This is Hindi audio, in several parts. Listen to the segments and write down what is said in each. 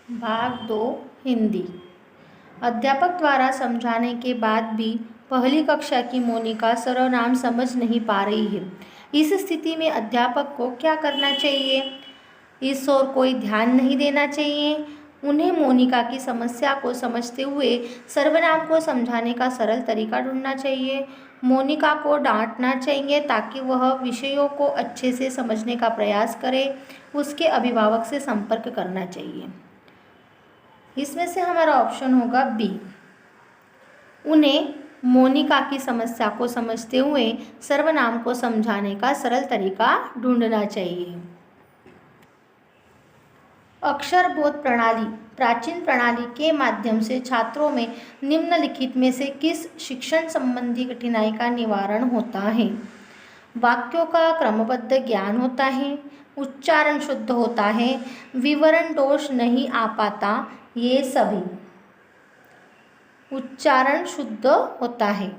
भाग 2 हिंदी। अध्यापक द्वारा समझाने के बाद भी पहली कक्षा की मोनिका सर्वनाम समझ नहीं पा रही है। इस स्थिति में अध्यापक को क्या करना चाहिए? इस ओर कोई ध्यान नहीं देना चाहिए। उन्हें मोनिका की समस्या को समझते हुए सर्वनाम को समझाने का सरल तरीका ढूंढना चाहिए। मोनिका को डांटना चाहिए ताकि वह विषयों को अच्छे से समझने का प्रयास करे। उसके अभिभावक से संपर्क करना चाहिए। इसमें से हमारा ऑप्शन होगा बी। उन्हें मोनिका की समस्या को समझते हुए सर्वनाम को समझाने का सरल तरीका ढूंढना चाहिए। अक्षरबोध प्रणाली प्राचीन प्रणाली के माध्यम से छात्रों में निम्नलिखित में से किस शिक्षण संबंधी कठिनाई का निवारण होता है? वाक्यों का क्रमबद्ध ज्ञान होता है, उच्चारण शुद्ध होता है, विवरण दोष नहीं आ पाता, ये सभी। उच्चारण शुद्ध होता है।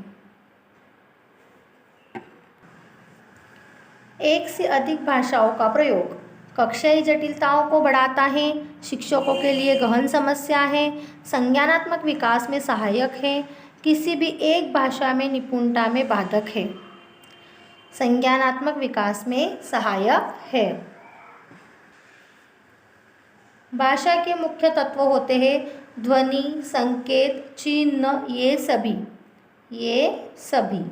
एक से अधिक भाषाओं का प्रयोग कक्षाई जटिलताओं को बढ़ाता है, शिक्षकों के लिए गहन समस्या है, संज्ञानात्मक विकास में सहायक है, किसी भी एक भाषा में निपुणता में बाधक है। संज्ञानात्मक विकास में सहायक है। भाषा के मुख्य तत्व होते हैं ध्वनि, संकेत, चिन्ह, ये सभी।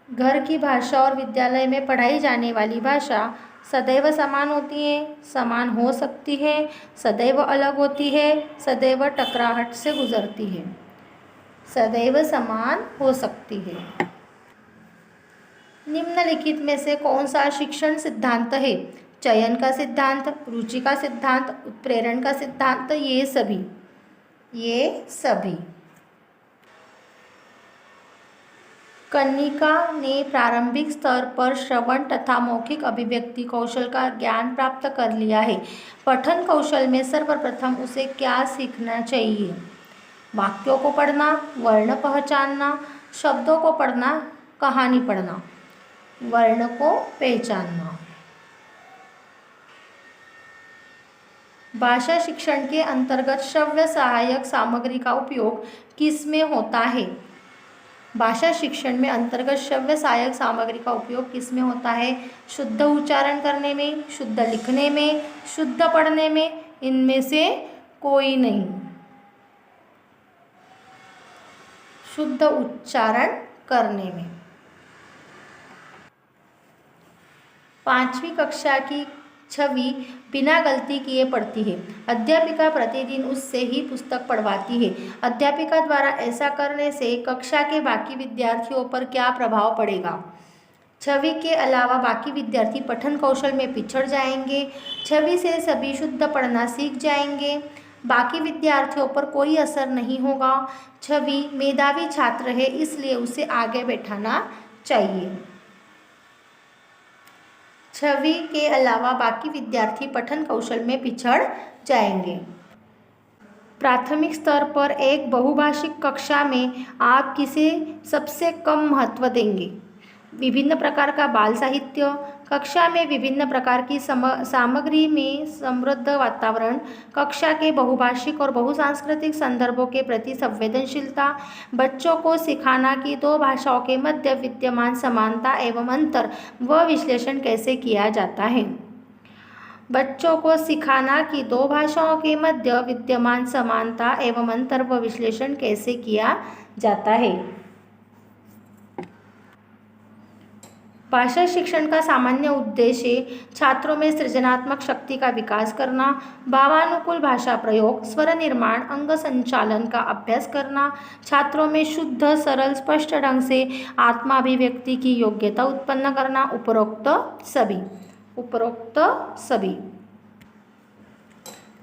घर की भाषा और विद्यालय में पढ़ाई जाने वाली भाषा सदैव समान होती है, समान हो सकती है, सदैव अलग होती है, सदैव टकराहट से गुजरती है। सदैव समान हो सकती है। निम्नलिखित में से कौन सा शिक्षण सिद्धांत है? चयन का सिद्धांत, रुचि का सिद्धांत, उत्प्रेरण का सिद्धांत, ये सभी। कनिका ने प्रारंभिक स्तर पर श्रवण तथा मौखिक अभिव्यक्ति कौशल का ज्ञान प्राप्त कर लिया है। पठन कौशल में सर्वप्रथम उसे क्या सीखना चाहिए? वाक्यों को पढ़ना, वर्ण पहचानना, शब्दों को पढ़ना, कहानी पढ़ना। वर्ण को पहचानना। भाषा शिक्षण के अंतर्गत श्रव्य सहायक सामग्री का उपयोग किसमें होता है? भाषा शिक्षण में अंतर्गत श्रव्य सहायक सामग्री का उपयोग किसमें होता है? शुद्ध उच्चारण करने में, शुद्ध लिखने में, शुद्ध पढ़ने में, इनमें से कोई नहीं। शुद्ध उच्चारण करने में। 5वीं कक्षा की छवि बिना गलती किए पढ़ती है। अध्यापिका प्रतिदिन उससे ही पुस्तक पढ़वाती है। अध्यापिका द्वारा ऐसा करने से कक्षा के बाकी विद्यार्थियों पर क्या प्रभाव पड़ेगा? छवि के अलावा बाकी विद्यार्थी पठन कौशल में पिछड़ जाएंगे। छवि से सभी शुद्ध पढ़ना सीख जाएंगे। बाकी विद्यार्थियों पर कोई असर नहीं होगा। छवि मेधावी छात्र है, इसलिए उसे आगे बैठाना चाहिए। छवि के अलावा बाकी विद्यार्थी पठन कौशल में पिछड़ जाएंगे। प्राथमिक स्तर पर एक बहुभाषिक कक्षा में आप किसे सबसे कम महत्व देंगे? विभिन्न प्रकार का बाल साहित्य, कक्षा में विभिन्न प्रकार की सामग्री में समृद्ध वातावरण, कक्षा के बहुभाषिक और बहुसांस्कृतिक संदर्भों के प्रति संवेदनशीलता, बच्चों को सिखाना कि दो भाषाओं के मध्य विद्यमान समानता एवं अंतर व विश्लेषण कैसे किया जाता है। बच्चों को सिखाना कि दो भाषाओं के मध्य विद्यमान समानता एवं अंतर व विश्लेषण कैसे किया जाता है। भाषा शिक्षण का सामान्य उद्देश्य छात्रों में सृजनात्मक शक्ति का विकास करना, भावानुकूल भाषा प्रयोग, स्वर निर्माण, अंग संचालन का अभ्यास करना, छात्रों में शुद्ध, सरल, स्पष्ट ढंग से आत्माभिव्यक्ति की योग्यता उत्पन्न करना। उपरोक्त सभी।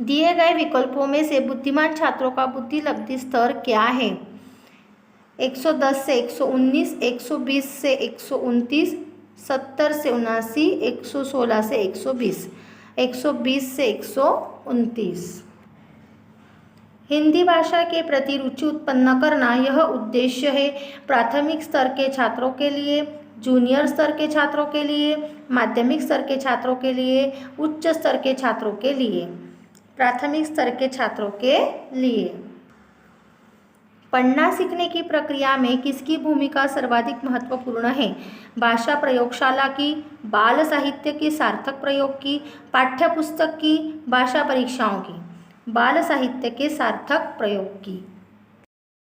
दिए गए विकल्पों में से बुद्धिमान छात्रों का बुद्धिलब्धि स्तर क्या है? 110 से 119, 120 से 129, 70 से 79, 116 से 120, 120 से 129। हिंदी भाषा के प्रति रुचि उत्पन्न करना यह उद्देश्य है। प्राथमिक स्तर के छात्रों के लिए जूनियर स्तर के छात्रों के लिए, माध्यमिक स्तर के छात्रों के लिए, उच्च स्तर के छात्रों के लिए, प्राथमिक स्तर के छात्रों के लिए। पढ़ना सीखने की प्रक्रिया में किसकी भूमिका सर्वाधिक महत्वपूर्ण है? भाषा प्रयोगशाला की, बाल साहित्य की सार्थक प्रयोग की, पाठ्य पुस्तक की, भाषा परीक्षाओं की? बाल साहित्य के सार्थक प्रयोग की।